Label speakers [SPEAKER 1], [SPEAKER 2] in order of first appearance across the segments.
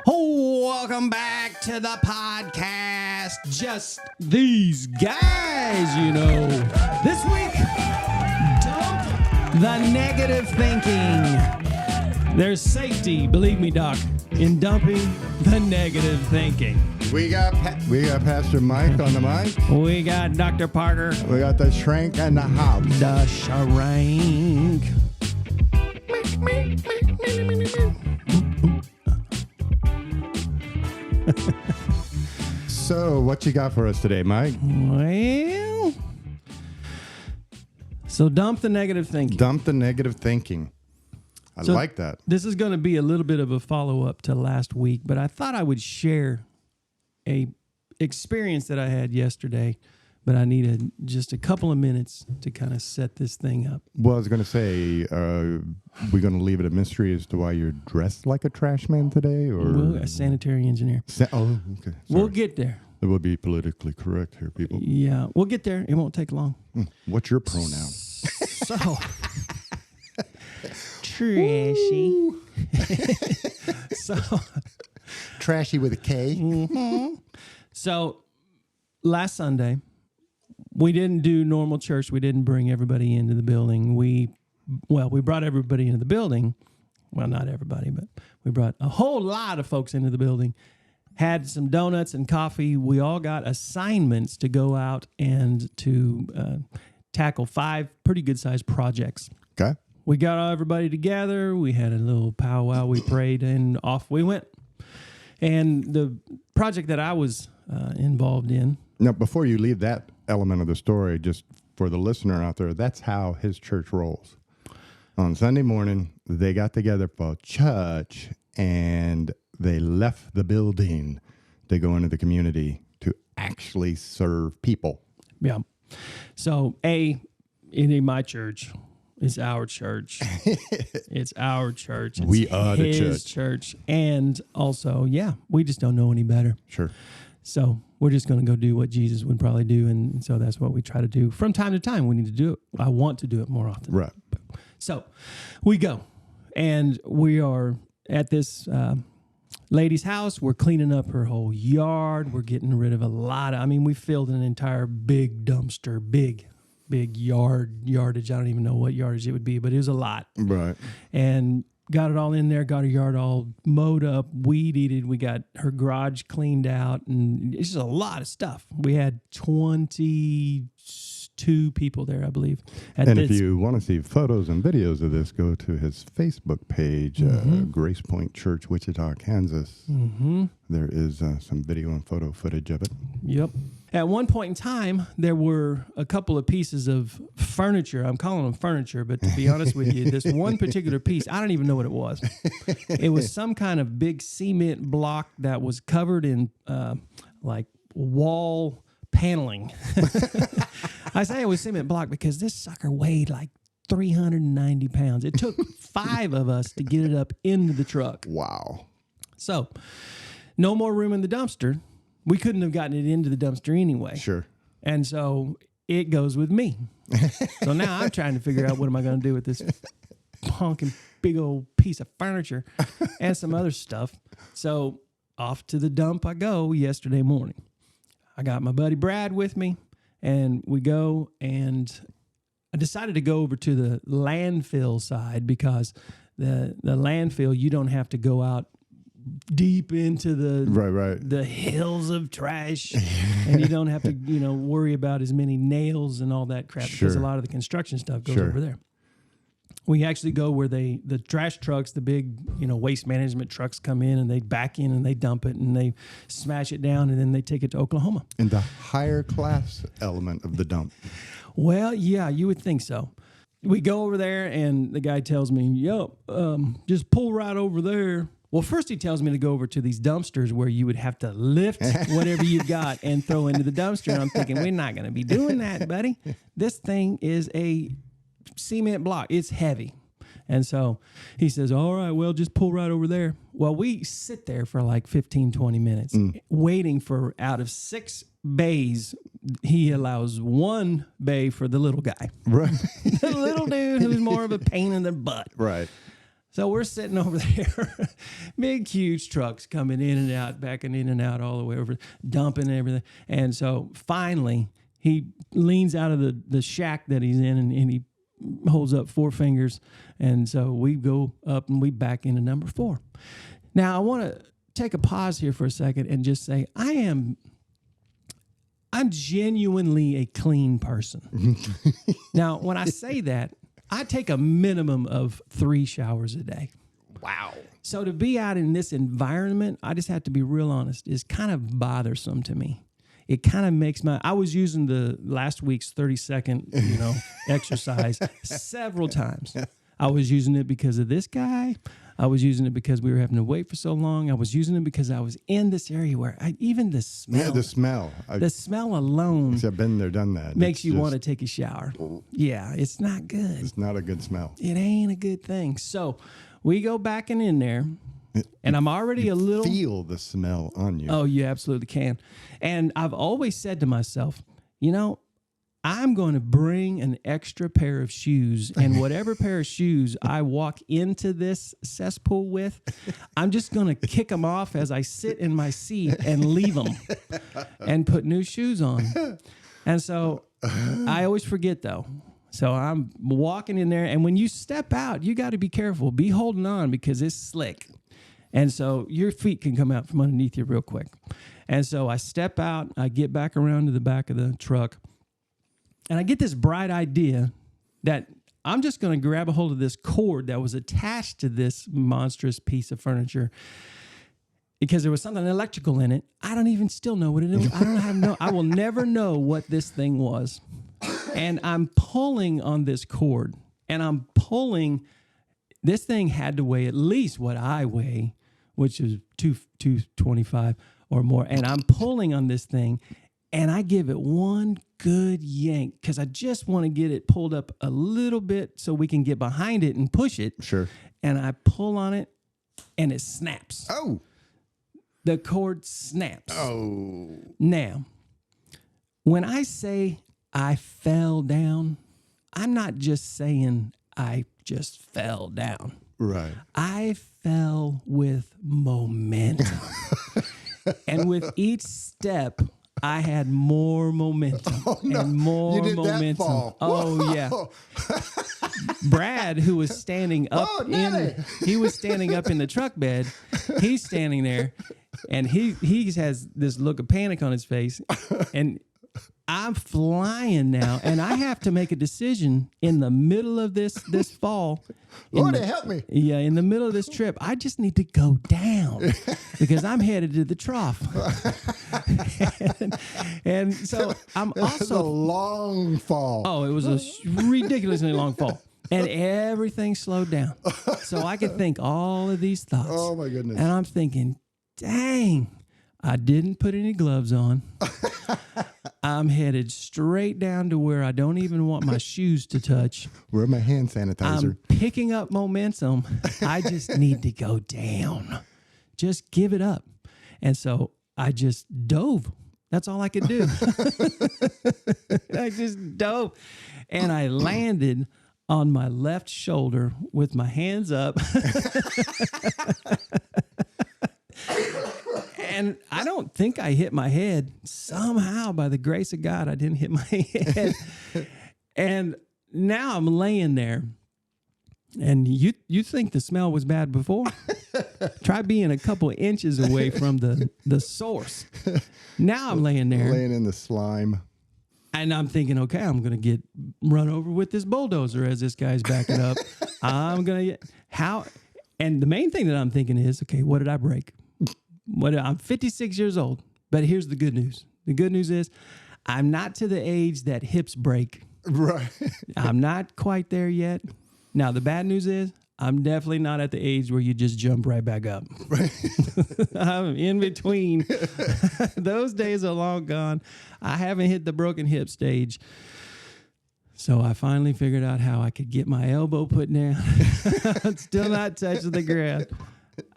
[SPEAKER 1] Welcome back to the podcast. Just these guys, you know. This week, dump the negative thinking. There's safety, believe me, Doc, in dumping the negative thinking.
[SPEAKER 2] We got Pastor Mike on the mic.
[SPEAKER 1] We got Dr. Parker.
[SPEAKER 2] We got the Shrank and the Hobbs.
[SPEAKER 1] The Shrank.
[SPEAKER 2] So, what you got for us today, Mike?
[SPEAKER 1] Well, so dump the negative thinking.
[SPEAKER 2] Dump the negative thinking. I like that.
[SPEAKER 1] This is going to be a little bit of a follow-up to last week, but I thought I would share a experience that I had yesterday, but I needed just a couple of minutes to kind of set this thing up.
[SPEAKER 2] Well, I was going to say, we're going to leave it a mystery as to why you're dressed like a trash man today, or
[SPEAKER 1] A sanitary engineer.
[SPEAKER 2] Okay. Sorry.
[SPEAKER 1] We'll get there.
[SPEAKER 2] It will be politically correct here, people.
[SPEAKER 1] Yeah, we'll get there. It won't take long.
[SPEAKER 2] What's your pronoun?
[SPEAKER 1] So, trashy. So,
[SPEAKER 2] Trashy with a K.
[SPEAKER 1] Mm-hmm. So, last Sunday, we didn't do normal church. We didn't bring everybody into the building. We brought everybody into the building. Well, not everybody, but we brought a whole lot of folks into the building. Had some donuts and coffee. We all got assignments to go out and to tackle 5 pretty good-sized projects.
[SPEAKER 2] Okay.
[SPEAKER 1] We got everybody together. We had a little powwow. We prayed, and off we went. And the project that I was involved in.
[SPEAKER 2] Now, before you leave that element of the story, just for the listener out there, that's how his church rolls. On Sunday morning, they got together for church, and they left the building to go into the community to actually serve people.
[SPEAKER 1] Yeah. So, it ain't my church. It's our church. It's our church. It's
[SPEAKER 2] we are the
[SPEAKER 1] his church. And also, we just don't know any better.
[SPEAKER 2] Sure.
[SPEAKER 1] So we're just going to go do what Jesus would probably do. And so that's what we try to do. From time to time, we need to do it. I want to do it more often.
[SPEAKER 2] Right.
[SPEAKER 1] So we go. And we are at this lady's house. We're cleaning up her whole yard. We're getting rid of we filled an entire big dumpster, big yardage. I don't even know what yardage it would be, but it was a lot.
[SPEAKER 2] Right.
[SPEAKER 1] And got it all in there, got her yard all mowed up, weed-eated. We got her garage cleaned out, and it's just a lot of stuff. We had 22 people there, I believe.
[SPEAKER 2] If you want to see photos and videos of this, go to his Facebook page, GracePoint Church, Wichita, Kansas. Mm-hmm. There is some video and photo footage of it.
[SPEAKER 1] Yep. At one point in time, there were a couple of pieces of furniture. I'm calling them furniture, but to be honest with you, this one particular piece, I don't even know what it was. It was some kind of big cement block that was covered in wall paneling. I say it was cement block because this sucker weighed like 390 pounds. It took 5 of us to get it up into the truck.
[SPEAKER 2] Wow.
[SPEAKER 1] So, no more room in the dumpster. We couldn't have gotten it into the dumpster anyway.
[SPEAKER 2] Sure.
[SPEAKER 1] And so it goes with me. So now I'm trying to figure out what am I going to do with this honking big old piece of furniture and some other stuff. So off to the dump I go yesterday morning. I got my buddy Brad with me, and we go, and I decided to go over to the landfill side because the landfill, you don't have to go out deep into the hills of trash, and you don't have to worry about as many nails and all that crap.
[SPEAKER 2] Sure.
[SPEAKER 1] Because a lot of the construction stuff goes over there. We actually go where the trash trucks, the big waste management trucks come in, and they back in and they dump it and they smash it down, and then they take it to Oklahoma.
[SPEAKER 2] In the higher class element of the dump.
[SPEAKER 1] Well, yeah, you would think so. We go over there, and the guy tells me, just pull right over there. Well, first he tells me to go over to these dumpsters where you would have to lift whatever you've got and throw into the dumpster. And I'm thinking, we're not going to be doing that, buddy. This thing is a cement block. It's heavy. And so he says, all right, well, just pull right over there. Well, we sit there for like 15, 20 minutes waiting for, out of 6 bays, he allows 1 bay for the little guy.
[SPEAKER 2] Right.
[SPEAKER 1] The little dude who's more of a pain in the butt.
[SPEAKER 2] Right.
[SPEAKER 1] So we're sitting over there, big, huge trucks coming in and out, backing in and out all the way over, dumping everything. And so finally, he leans out of the shack that he's in, and he holds up 4 fingers. And so we go up and we back into number 4. Now, I want to take a pause here for a second and just say I'm genuinely a clean person. Now, when I say that, I take a minimum of 3 showers a day.
[SPEAKER 2] Wow.
[SPEAKER 1] So to be out in this environment, I just have to be real honest, is kind of bothersome to me. It kind of makes I was using the last week's 30-second, exercise several times. I was using it because of this guy. I was using it because we were having to wait for so long. I was using it because I was in this area where even the smell.
[SPEAKER 2] Yeah, the smell.
[SPEAKER 1] The smell alone.
[SPEAKER 2] I've been there, done that.
[SPEAKER 1] Makes you want to take a shower. Yeah, it's not good.
[SPEAKER 2] It's not a good smell.
[SPEAKER 1] It ain't a good thing. So we go backing in there, and I'm already a little.
[SPEAKER 2] Feel the smell on you.
[SPEAKER 1] Oh, you absolutely can. And I've always said to myself, I'm going to bring an extra pair of shoes, and whatever pair of shoes I walk into this cesspool with, I'm just going to kick them off as I sit in my seat and leave them and put new shoes on. And so I always forget, though. So I'm walking in there, and when you step out, you got to be careful. Be holding on because it's slick. And so your feet can come out from underneath you real quick. And so I step out, I get back around to the back of the truck, and I get this bright idea that I'm just going to grab a hold of this cord that was attached to this monstrous piece of furniture because there was something electrical in it. I don't even still know what it is. I will never know what this thing was. And I'm pulling on this cord, and I'm pulling. This thing had to weigh at least what I weigh, which is 225 or more. And I'm pulling on this thing, and I give it one good yank because I just want to get it pulled up a little bit so we can get behind it and push it.
[SPEAKER 2] Sure.
[SPEAKER 1] And I pull on it, and it snaps.
[SPEAKER 2] Oh.
[SPEAKER 1] The cord snaps.
[SPEAKER 2] Oh.
[SPEAKER 1] Now, when I say I fell down, I'm not just saying I just fell down.
[SPEAKER 2] Right.
[SPEAKER 1] I fell with momentum. And with each step, I had more momentum and more
[SPEAKER 2] you did
[SPEAKER 1] momentum.
[SPEAKER 2] That fall.
[SPEAKER 1] Oh, yeah. Brad, who was standing up he was standing up in the truck bed. He's standing there, and he has this look of panic on his face, and I'm flying now, and I have to make a decision in the middle of this fall.
[SPEAKER 2] Lord, help me.
[SPEAKER 1] Yeah, in the middle of this trip, I just need to go down because I'm headed to the trough. and so I'm also...
[SPEAKER 2] It was a long fall.
[SPEAKER 1] Oh, it was a ridiculously long fall. And everything slowed down. So I could think all of these thoughts.
[SPEAKER 2] Oh, my goodness.
[SPEAKER 1] And I'm thinking, dang, I didn't put any gloves on. I'm headed straight down to where I don't even want my shoes to touch.
[SPEAKER 2] Where my hand sanitizer?
[SPEAKER 1] I'm picking up momentum. I just need to go down. Just give it up. And so I just dove. That's all I could do. I just dove. And I landed on my left shoulder with my hands up. And I don't think I hit my head. Somehow, by the grace of God, I didn't hit my head. And now I'm laying there. And you think the smell was bad before? Try being a couple inches away from the source. Now I'm laying there.
[SPEAKER 2] Laying in the slime.
[SPEAKER 1] And I'm thinking, okay, I'm going to get run over with this bulldozer as this guy's backing up. I'm going to get... How... And the main thing that I'm thinking is, okay, what did I break? I'm 56 years old, but here's the good news. The good news is I'm not to the age that hips break.
[SPEAKER 2] Right.
[SPEAKER 1] I'm not quite there yet. Now, the bad news is I'm definitely not at the age where you just jump right back up. Right. I'm in between. Those days are long gone. I haven't hit the broken hip stage. So I finally figured out how I could get my elbow put down. I'm still not touching the ground.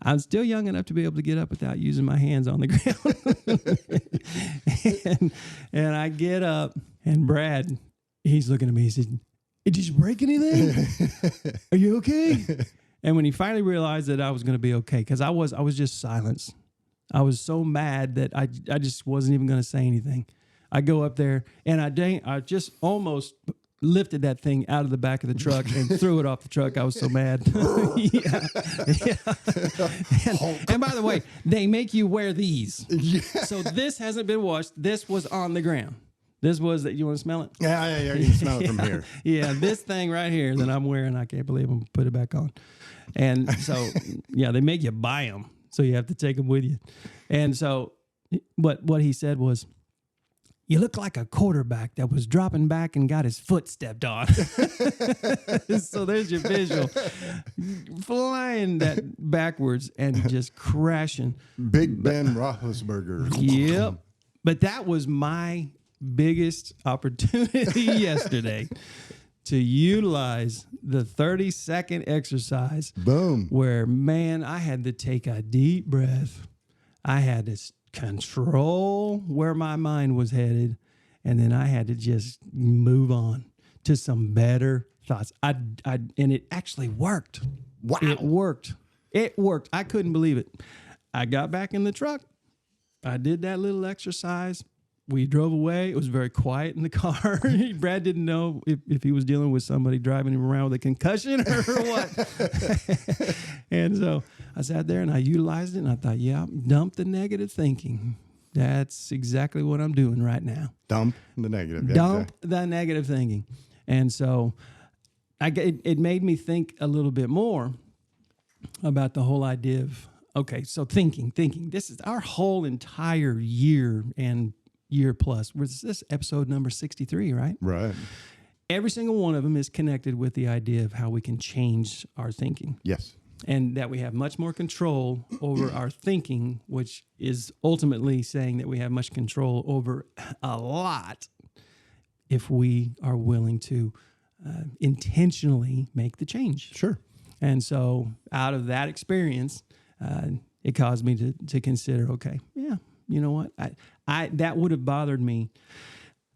[SPEAKER 1] I'm still young enough to be able to get up without using my hands on the ground. and I get up, and Brad, he's looking at me. He said, "Did you break anything? Are you okay?" And when he finally realized that I was going to be okay, because I was just silenced. I was so mad that I just wasn't even going to say anything. I go up there and I just almost lifted that thing out of the back of the truck and threw it off the truck. I was so mad. Yeah. And by the way, they make you wear these. Yeah. So this hasn't been washed. This was on the ground. This was that. You want to smell it?
[SPEAKER 2] Yeah, you can smell it from here.
[SPEAKER 1] Yeah, this thing right here that I'm wearing, I can't believe I'm going to put it back on. And so, yeah, they make you buy them. So you have to take them with you. And so what he said was, you look like a quarterback that was dropping back and got his foot stepped on. So there's your visual. Flying that backwards and just crashing.
[SPEAKER 2] Big Ben Roethlisberger.
[SPEAKER 1] Yep. But that was my biggest opportunity yesterday to utilize the 30-second exercise.
[SPEAKER 2] Boom.
[SPEAKER 1] Where, man, I had to take a deep breath. I had to control where my mind was headed, and then I had to just move on to some better thoughts. And it actually worked.
[SPEAKER 2] Wow.
[SPEAKER 1] It worked. It worked. I couldn't believe it. I got back in the truck. I did that little exercise. We drove away. It was very quiet in the car. Brad didn't know if he was dealing with somebody driving him around with a concussion or what. And so I sat there and I utilized it, and I thought, yeah, dump the negative thinking. That's exactly what I'm doing right now.
[SPEAKER 2] Dump the negative. Yeah,
[SPEAKER 1] dump the negative thinking. And so it made me think a little bit more about the whole idea of, okay, so thinking. This is our whole entire year and year plus. Was this episode number 63, right?
[SPEAKER 2] Right.
[SPEAKER 1] Every single one of them is connected with the idea of how we can change our thinking.
[SPEAKER 2] Yes.
[SPEAKER 1] And that we have much more control over our thinking, which is ultimately saying that we have much control over a lot if we are willing to intentionally make the change.
[SPEAKER 2] Sure.
[SPEAKER 1] And so out of that experience, it caused me to consider, okay, yeah, you know what? I that would have bothered me.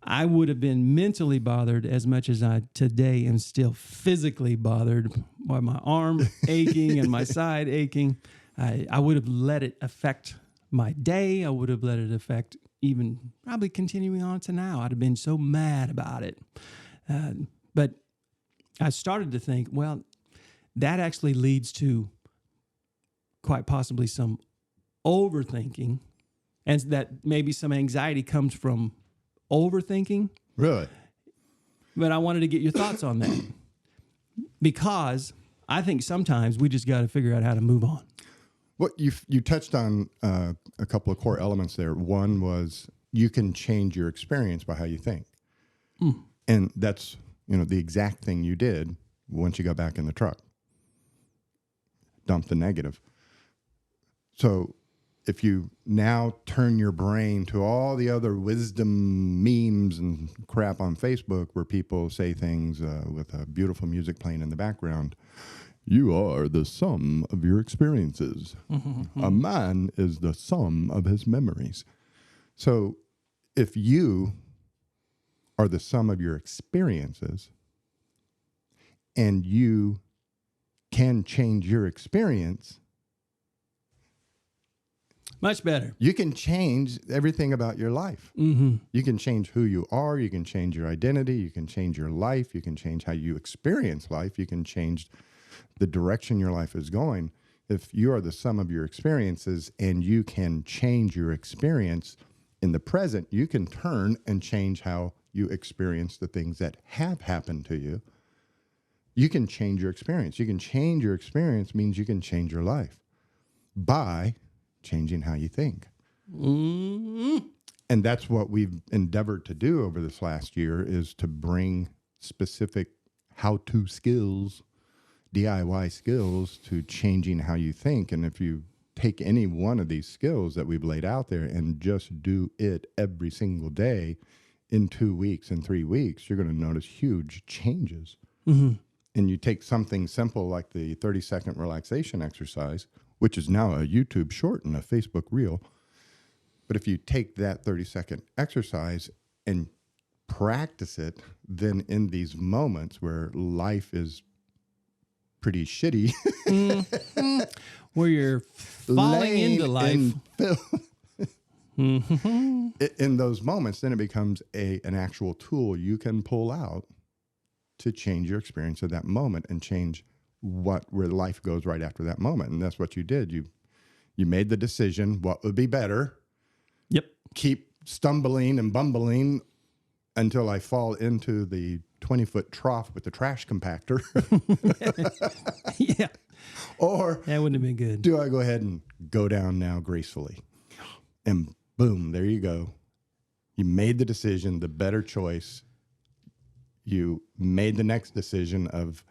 [SPEAKER 1] I would have been mentally bothered as much as I today am still physically bothered by my arm aching and my side aching. I would have let it affect my day. I would have let it affect even probably continuing on to now. I'd have been so mad about it. But I started to think, well, that actually leads to quite possibly some overthinking, and that maybe some anxiety comes from overthinking.
[SPEAKER 2] Really?
[SPEAKER 1] But I wanted to get your thoughts on that, because I think sometimes we just got to figure out how to move on.
[SPEAKER 2] Well, you touched on a couple of core elements there. One was you can change your experience by how you think. And that's, the exact thing you did once you got back in the truck. Dump the negative. So if you now turn your brain to all the other wisdom memes and crap on Facebook where people say things with a beautiful music playing in the background, you are the sum of your experiences. A man is the sum of his memories. So if you are the sum of your experiences and you can change your experience,
[SPEAKER 1] much better.
[SPEAKER 2] You can change everything about your life. You can change who you are. You can change your identity. You can change your life. You can change how you experience life. You can change the direction your life is going. If you are the sum of your experiences and you can change your experience in the present, you can turn and change how you experience the things that have happened to you. You can change your experience. You can change your experience means you can change your life by changing how you think. And that's what we've endeavored to do over this last year, is to bring specific how-to skills, DIY skills, to changing how you think. And if you take any one of these skills that we've laid out there and just do it every single day in 2 weeks and 3 weeks, you're going to notice huge changes. And you take something simple like the 30-second relaxation exercise, which is now a YouTube short and a Facebook reel. But if you take that 30-second exercise and practice it, then in these moments where life is pretty shitty.
[SPEAKER 1] Where you're falling
[SPEAKER 2] laying
[SPEAKER 1] into life.
[SPEAKER 2] in filth. In those moments, then it becomes an actual tool you can pull out to change your experience of that moment and change where life goes right after that moment. And that's what you did. You made the decision, what would be better.
[SPEAKER 1] Yep.
[SPEAKER 2] Keep stumbling and bumbling until I fall into the 20-foot trough with the trash compactor.
[SPEAKER 1] Yeah.
[SPEAKER 2] Or
[SPEAKER 1] that wouldn't have been good.
[SPEAKER 2] Do I go ahead and go down now gracefully? And boom, there you go. You made the decision, the better choice. You made the next decision of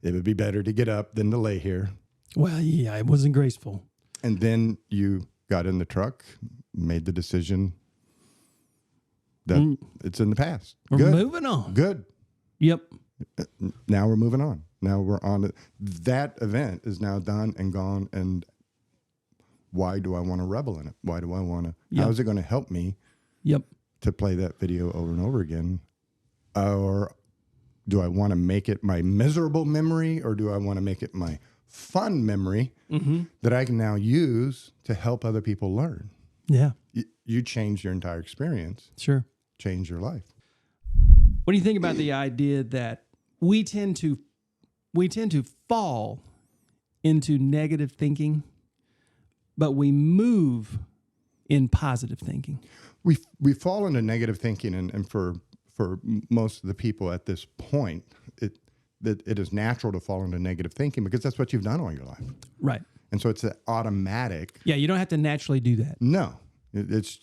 [SPEAKER 2] it would be better to get up than to lay here.
[SPEAKER 1] Well, yeah, it wasn't graceful.
[SPEAKER 2] And then you got in the truck, made the decision that it's in the past.
[SPEAKER 1] We're moving on.
[SPEAKER 2] Good.
[SPEAKER 1] Yep.
[SPEAKER 2] Now we're moving on. Now we're on it. That event is now done and gone. And why do I want to revel in it? Why do I want to?
[SPEAKER 1] Yep.
[SPEAKER 2] How is it going to help me?
[SPEAKER 1] Yep.
[SPEAKER 2] To play that video over and over again? Or do I want to make it my miserable memory, or do I want to make it my fun memory that I can now use to help other people learn?
[SPEAKER 1] Yeah.
[SPEAKER 2] You change your entire experience.
[SPEAKER 1] Sure.
[SPEAKER 2] Change your life.
[SPEAKER 1] What do you think about the idea that we tend to fall into negative thinking, but we move in positive thinking?
[SPEAKER 2] We fall into negative thinking, and for most of the people at this point, it is natural to fall into negative thinking because that's what you've done all your life.
[SPEAKER 1] Right.
[SPEAKER 2] And so it's an automatic.
[SPEAKER 1] Yeah, you don't have to naturally do that.
[SPEAKER 2] No, it's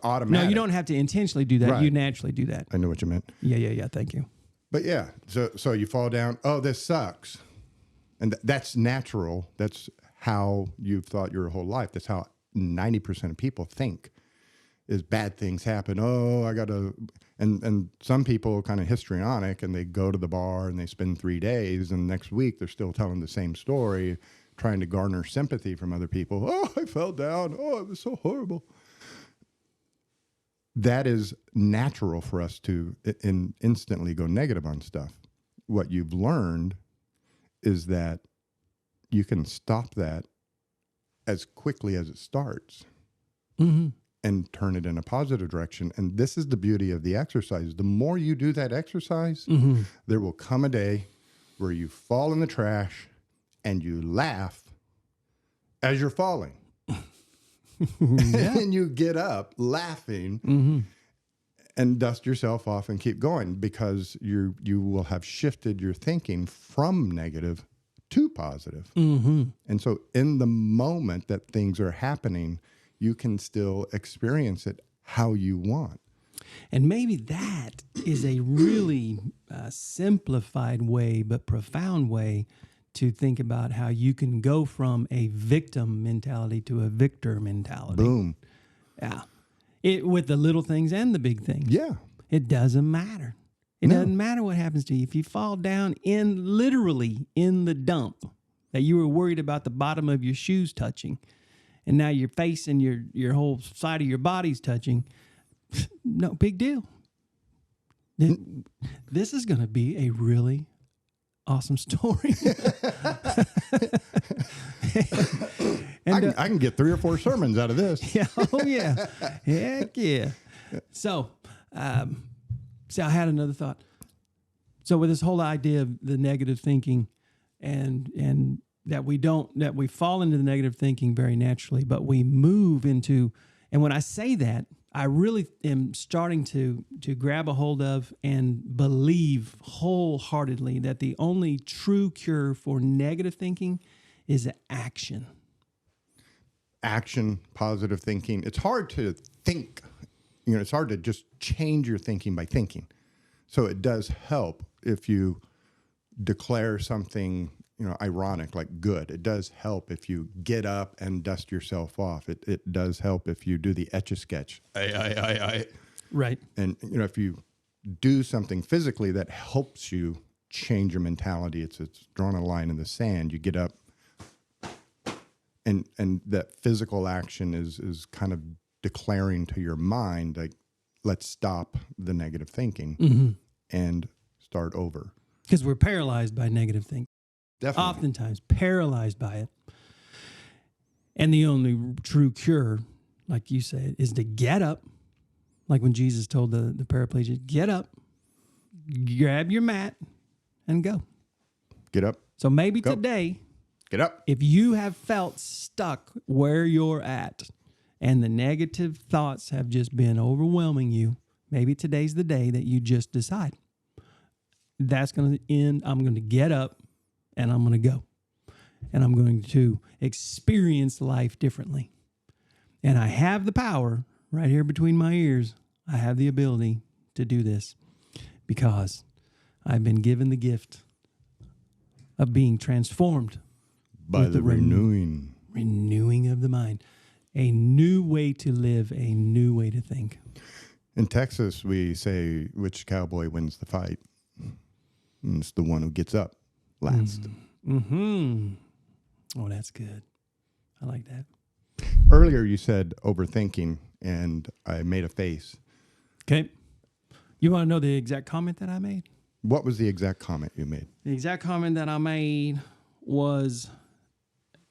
[SPEAKER 2] automatic.
[SPEAKER 1] No, you don't have to intentionally do that.
[SPEAKER 2] Right.
[SPEAKER 1] You naturally do that.
[SPEAKER 2] I know what you meant.
[SPEAKER 1] Yeah. Thank you.
[SPEAKER 2] But yeah, so you fall down. Oh, this sucks, and that's natural. That's how you've thought your whole life. That's how 90% of people think. Is bad things happen. Oh, I gotta, and some people are kind of histrionic, and they go to the bar and they spend 3 days, and next week they're still telling the same story, trying to garner sympathy from other people. Oh, I fell down. Oh, it was so horrible. That is natural for us to instantly go negative on stuff. What you've learned is that you can stop that as quickly as it starts. And turn it in a positive direction. And this is the beauty of the exercise. The more you do that exercise, there will come a day where you fall in the trash and you laugh as you're falling. And you get up laughing and dust yourself off and keep going, because you will have shifted your thinking from negative to positive. And so in the moment that things are happening, you can still experience it how you want.
[SPEAKER 1] And maybe that is a really simplified way, but profound way to think about how you can go from a victim mentality to a victor mentality.
[SPEAKER 2] Boom.
[SPEAKER 1] Yeah. With the little things and the big things.
[SPEAKER 2] Yeah.
[SPEAKER 1] It doesn't matter. It doesn't matter what happens to you. If you fall down literally in the dump that you were worried about the bottom of your shoes touching, and now your face and your whole side of your body's touching, no big deal. This is going to be a really awesome story. And,
[SPEAKER 2] I can get 3 or 4 sermons out of this.
[SPEAKER 1] Yeah, oh yeah, heck yeah. So I had another thought. So with this whole idea of the negative thinking, and that we fall into the negative thinking very naturally, but we move into, and when I say that, I really am starting to grab a hold of and believe wholeheartedly that the only true cure for negative thinking is action.
[SPEAKER 2] Action, positive thinking. It's hard to think. It's hard to just change your thinking by thinking. So it does help if you declare something, ironic, like good. It does help if you get up and dust yourself off. It does help if you do the Etch-a-Sketch. I.
[SPEAKER 1] Right.
[SPEAKER 2] And, if you do something physically that helps you change your mentality, it's drawing a line in the sand. You get up, and that physical action is kind of declaring to your mind, like, let's stop the negative thinking and start over.
[SPEAKER 1] Because we're paralyzed by negative thinking.
[SPEAKER 2] Definitely.
[SPEAKER 1] Oftentimes paralyzed by it. And the only true cure, like you said, is to get up. Like when Jesus told the paraplegic, get up, grab your mat, and go.
[SPEAKER 2] Get up.
[SPEAKER 1] So maybe
[SPEAKER 2] Go.
[SPEAKER 1] today,
[SPEAKER 2] Get up.
[SPEAKER 1] if you have felt stuck where you're at and the negative thoughts have just been overwhelming you, maybe today's the day that you just decide. That's going to end. I'm going to get up and I'm going to go. And I'm going to experience life differently. And I have the power right here between my ears. I have the ability to do this because I've been given the gift of being transformed
[SPEAKER 2] By the
[SPEAKER 1] renewing of the mind. A new way to live, a new way to think.
[SPEAKER 2] In Texas, we say which cowboy wins the fight. And it's the one who gets up last.
[SPEAKER 1] Mm-hmm. Oh, that's good. I like that.
[SPEAKER 2] Earlier, you said overthinking, and I made a face.
[SPEAKER 1] Okay. You want to know the exact comment that I made?
[SPEAKER 2] What was the exact comment you made?
[SPEAKER 1] The exact comment that I made was,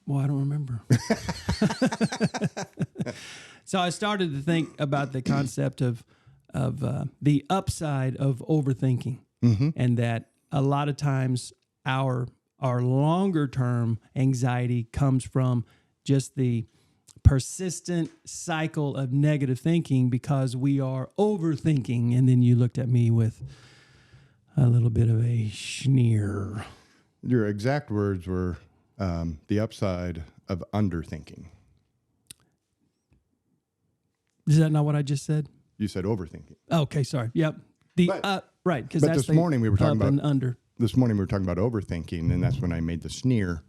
[SPEAKER 1] well, I don't remember. So I started to think about the concept of the upside of overthinking, and that a lot of times our longer term anxiety comes from just the persistent cycle of negative thinking because we are overthinking. And then you looked at me with a little bit of a sneer.
[SPEAKER 2] Your exact words were the upside of underthinking.
[SPEAKER 1] Is that not what I just said?
[SPEAKER 2] You said overthinking.
[SPEAKER 1] Okay, sorry. Yep. Right, because
[SPEAKER 2] But
[SPEAKER 1] that's
[SPEAKER 2] this morning we were talking
[SPEAKER 1] up and
[SPEAKER 2] about
[SPEAKER 1] under.
[SPEAKER 2] This morning we were talking about overthinking, and that's when I made the sneer.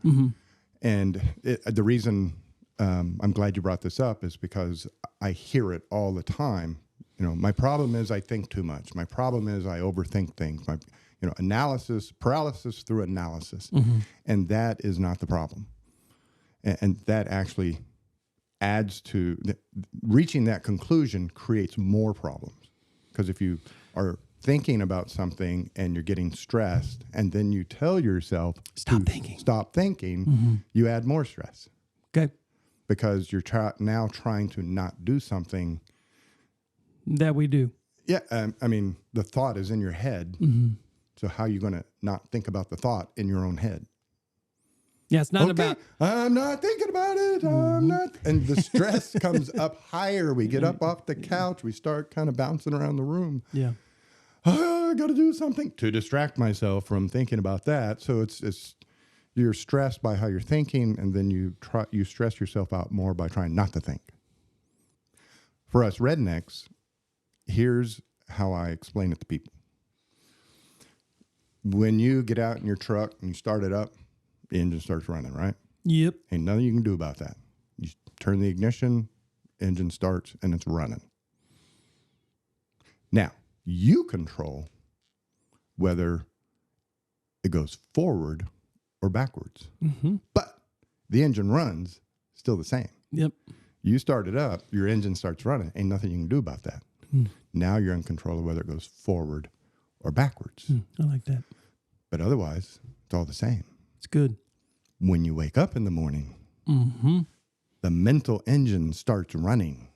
[SPEAKER 2] And the reason I'm glad you brought this up is because I hear it all the time. You know, my problem is I think too much. My problem is I overthink things. My, analysis, paralysis through analysis, and that is not the problem. And that actually adds to reaching that conclusion creates more problems, because if you are thinking about something and you're getting stressed, and then you tell yourself
[SPEAKER 1] Stop thinking.
[SPEAKER 2] You add more stress.
[SPEAKER 1] Okay.
[SPEAKER 2] Because you're now trying to not do something
[SPEAKER 1] That we do.
[SPEAKER 2] Yeah, I mean, the thought is in your head. So how are you going to not think about the thought in your own head?
[SPEAKER 1] Yeah, it's not about...
[SPEAKER 2] I'm not thinking about it. I'm not. And the stress comes up higher. We get up off the couch. We start kind of bouncing around the room.
[SPEAKER 1] Yeah.
[SPEAKER 2] I got to do something to distract myself from thinking about that. So it's you're stressed by how you're thinking, and then you stress yourself out more by trying not to think. For us rednecks, here's how I explain it to people. When you get out in your truck and you start it up, the engine starts running, right?
[SPEAKER 1] Yep.
[SPEAKER 2] Ain't nothing you can do about that. You turn the ignition, engine starts, and it's running. Now, you control whether it goes forward or backwards. But the engine runs still the same.
[SPEAKER 1] Yep.
[SPEAKER 2] You start it up, your engine starts running. Ain't nothing you can do about that. Now you're in control of whether it goes forward or backwards.
[SPEAKER 1] I like that.
[SPEAKER 2] But otherwise, it's all the same.
[SPEAKER 1] It's good.
[SPEAKER 2] When you wake up in the morning, the mental engine starts running.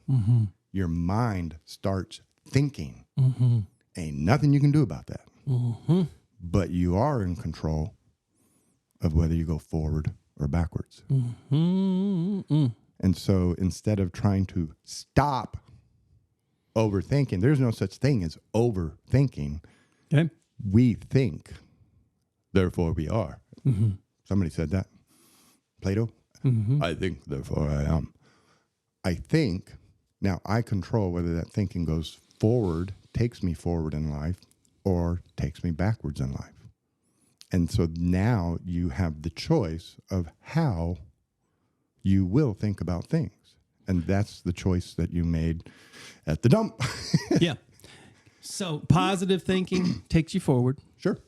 [SPEAKER 2] Your mind starts thinking. Ain't nothing you can do about that. But you are in control of whether you go forward or backwards. And so instead of trying to stop overthinking, there's no such thing as overthinking.
[SPEAKER 1] Okay.
[SPEAKER 2] We think, therefore we are. Somebody said that. Plato? I think, therefore I am. I think, now I control whether that thinking goes forward, takes me forward in life, or takes me backwards in life. And so now you have the choice of how you will think about things. And that's the choice that you made at the dump.
[SPEAKER 1] Yeah. So positive thinking takes you forward.
[SPEAKER 2] Sure.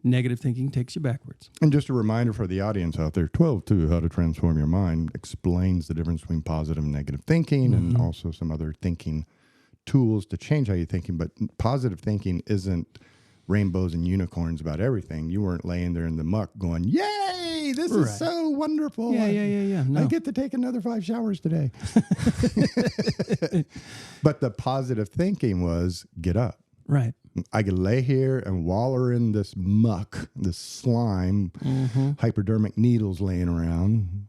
[SPEAKER 1] Negative thinking takes you backwards.
[SPEAKER 2] And just a reminder for the audience out there, 12-2, How to Transform Your Mind, explains the difference between positive and negative thinking and also some other thinking tools to change how you're thinking. But positive thinking isn't rainbows and unicorns about everything. You weren't laying there in the muck going, yay, this is so wonderful.
[SPEAKER 1] Yeah. No.
[SPEAKER 2] I get to take another 5 showers today. But the positive thinking was, get up.
[SPEAKER 1] Right.
[SPEAKER 2] I could lay here and wallow in this muck, this slime, hypodermic needles laying around,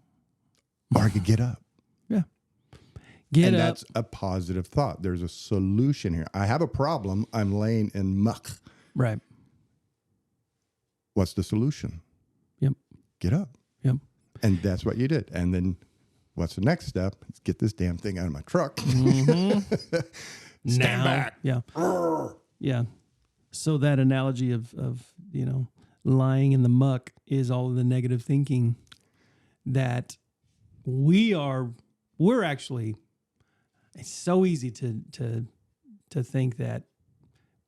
[SPEAKER 2] or I could get up.
[SPEAKER 1] Yeah. Get up.
[SPEAKER 2] That's a positive thought. There's a solution here. I have a problem. I'm laying in muck.
[SPEAKER 1] Right.
[SPEAKER 2] What's the solution?
[SPEAKER 1] Yep.
[SPEAKER 2] Get up.
[SPEAKER 1] Yep.
[SPEAKER 2] And that's what you did. And then what's the next step? Let's get this damn thing out of my truck. Stand back.
[SPEAKER 1] Yeah. Yeah. So that analogy of lying in the muck is all of the negative thinking that we're actually, it's so easy to think that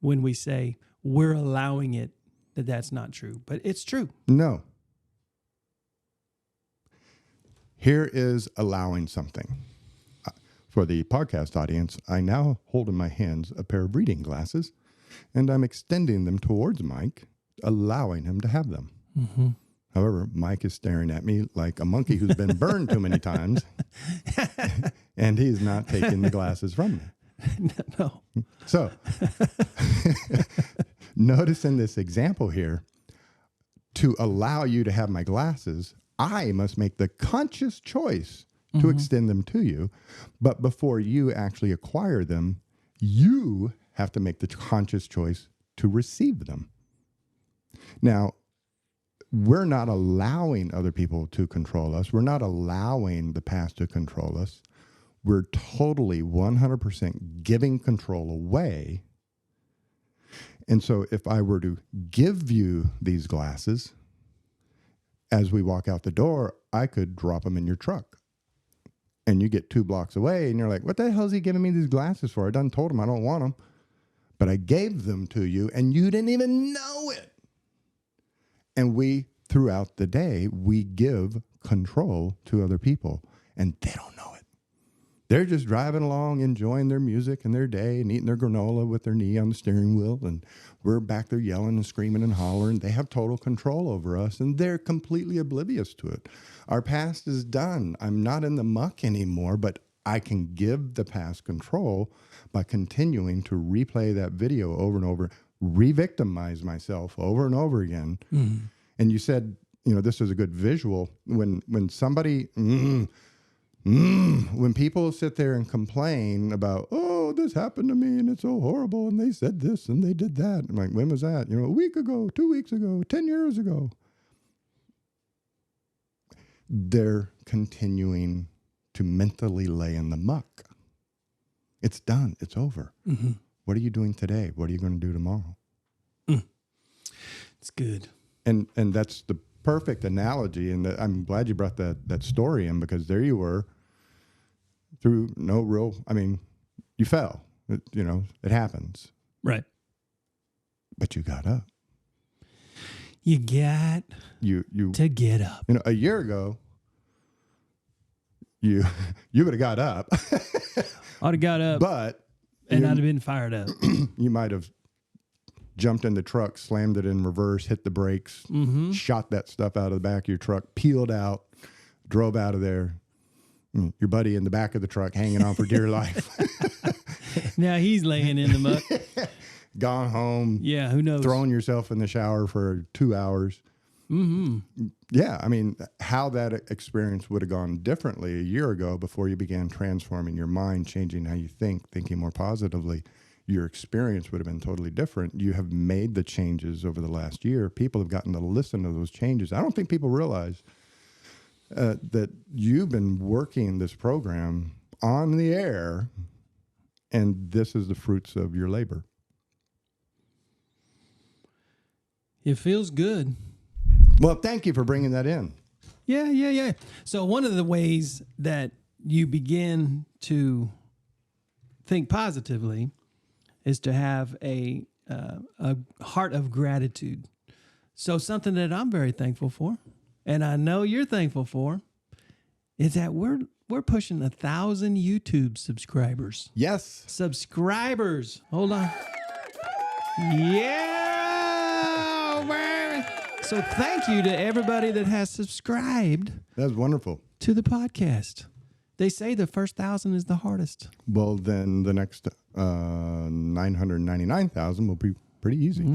[SPEAKER 1] when we say we're allowing it, that's not true, but it's true.
[SPEAKER 2] No. Here is allowing something. For the podcast audience, I now hold in my hands a pair of reading glasses, and I'm extending them towards Mike, allowing him to have them. Mm-hmm. However, Mike is staring at me like a monkey who's been burned too many times, and he's not taking the glasses from me.
[SPEAKER 1] No.
[SPEAKER 2] So, notice in this example here, to allow you to have my glasses, I must make the conscious choice to extend them to you. But before you actually acquire them, you have to make the conscious choice to receive them. Now, we're not allowing other people to control us. We're not allowing the past to control us. We're totally 100% giving control away. And so if I were to give you these glasses, as we walk out the door, I could drop them in your truck. And you get 2 blocks away and you're like, what the hell is he giving me these glasses for? I done told him I don't want them. But I gave them to you and you didn't even know it. And we, throughout the day, we give control to other people and they don't know it. They're just driving along, enjoying their music and their day and eating their granola with their knee on the steering wheel. And we're back there yelling and screaming and hollering. They have total control over us and they're completely oblivious to it. Our past is done. I'm not in the muck anymore, but I can give the past control by continuing to replay that video over and over, re-victimize myself over and over again. Mm-hmm. And you said, this is a good visual. When somebody... when people sit there and complain about, oh, this happened to me and it's so horrible and they said this and they did that. I'm like, when was that? A week ago, 2 weeks ago, 10 years ago. They're continuing to mentally lay in the muck. It's done. It's over. Mm-hmm. What are you doing today? What are you going to do tomorrow?
[SPEAKER 1] It's good.
[SPEAKER 2] And that's the perfect analogy. And I'm glad you brought that story in because there you were. Through no real, you fell. It happens.
[SPEAKER 1] Right.
[SPEAKER 2] But you got up.
[SPEAKER 1] You got to get up.
[SPEAKER 2] A year ago, you would have got up.
[SPEAKER 1] I'd have got up.
[SPEAKER 2] But
[SPEAKER 1] I'd have been fired up.
[SPEAKER 2] You might have jumped in the truck, slammed it in reverse, hit the brakes, shot that stuff out of the back of your truck, peeled out, drove out of there. Your buddy in the back of the truck hanging on for dear life.
[SPEAKER 1] Now he's laying in the muck.
[SPEAKER 2] Gone home.
[SPEAKER 1] Yeah, who knows?
[SPEAKER 2] Throwing yourself in the shower for 2 hours. Mm-hmm. Yeah, how that experience would have gone differently a year ago before you began transforming your mind, changing how you think, thinking more positively. Your experience would have been totally different. You have made the changes over the last year. People have gotten to listen to those changes. I don't think people realize that you've been working this program on the air, and this is the fruits of your labor.
[SPEAKER 1] It feels good.
[SPEAKER 2] Well, thank you for bringing that in.
[SPEAKER 1] Yeah. So one of the ways that you begin to think positively is to have a heart of gratitude. So something that I'm very thankful for, and I know you're thankful for, is that we're pushing 1,000 YouTube subscribers.
[SPEAKER 2] Yes.
[SPEAKER 1] Subscribers. Hold on. Yeah. So thank you to everybody that has subscribed
[SPEAKER 2] That's wonderful.
[SPEAKER 1] to the podcast. They say the first 1,000 is the hardest.
[SPEAKER 2] Well, then the next 999,000 will be pretty easy.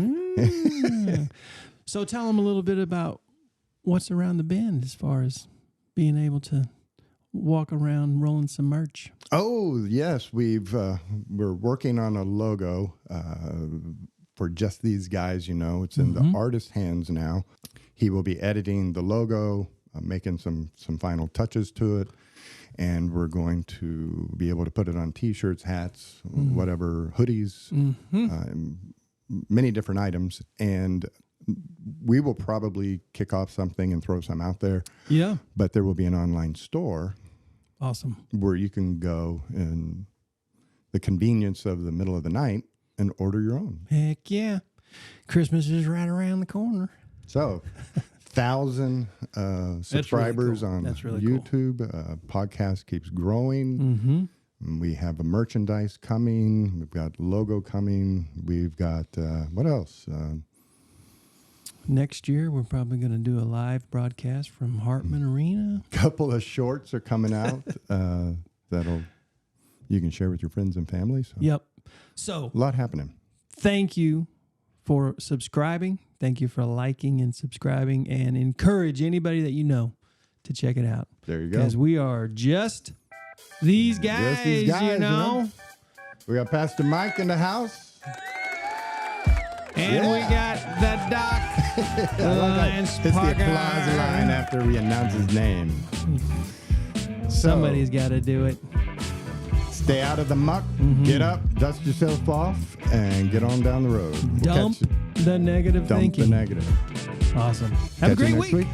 [SPEAKER 1] So tell them a little bit about what's around the bend as far as being able to walk around rolling some merch.
[SPEAKER 2] Oh, yes. We're working on a logo for just these guys, you know. It's in the artist's hands now. He will be editing the logo, making some final touches to it. And we're going to be able to put it on T-shirts, hats, whatever, hoodies, many different items. And we will probably kick off something and throw some out there.
[SPEAKER 1] Yeah.
[SPEAKER 2] But there will be an online store.
[SPEAKER 1] Awesome.
[SPEAKER 2] Where you can go in the convenience of the middle of the night and order your own.
[SPEAKER 1] Heck yeah. Christmas is right around the corner.
[SPEAKER 2] So, 1,000 subscribers
[SPEAKER 1] really cool.
[SPEAKER 2] on
[SPEAKER 1] That's really
[SPEAKER 2] YouTube. Podcast keeps growing. We have a merchandise coming. We've got logo coming. We've got, what else?
[SPEAKER 1] Next year, we're probably going to do a live broadcast from Hartman Arena.
[SPEAKER 2] A couple of shorts are coming out you can share with your friends and family. So.
[SPEAKER 1] Yep. So
[SPEAKER 2] a lot happening.
[SPEAKER 1] Thank you for subscribing. Thank you for liking and subscribing, and encourage anybody that you know to check it out.
[SPEAKER 2] There you go.
[SPEAKER 1] Because we are just these guys, you know.
[SPEAKER 2] We got Pastor Mike in the house.
[SPEAKER 1] And we got the Doc.
[SPEAKER 2] It's the applause line after we announce his name.
[SPEAKER 1] Somebody's got to do it.
[SPEAKER 2] Stay out of the muck. Get up, dust yourself off, and get on down the road.
[SPEAKER 1] Dump the negative thinking.
[SPEAKER 2] Dump the negative.
[SPEAKER 1] Awesome. Have a great week.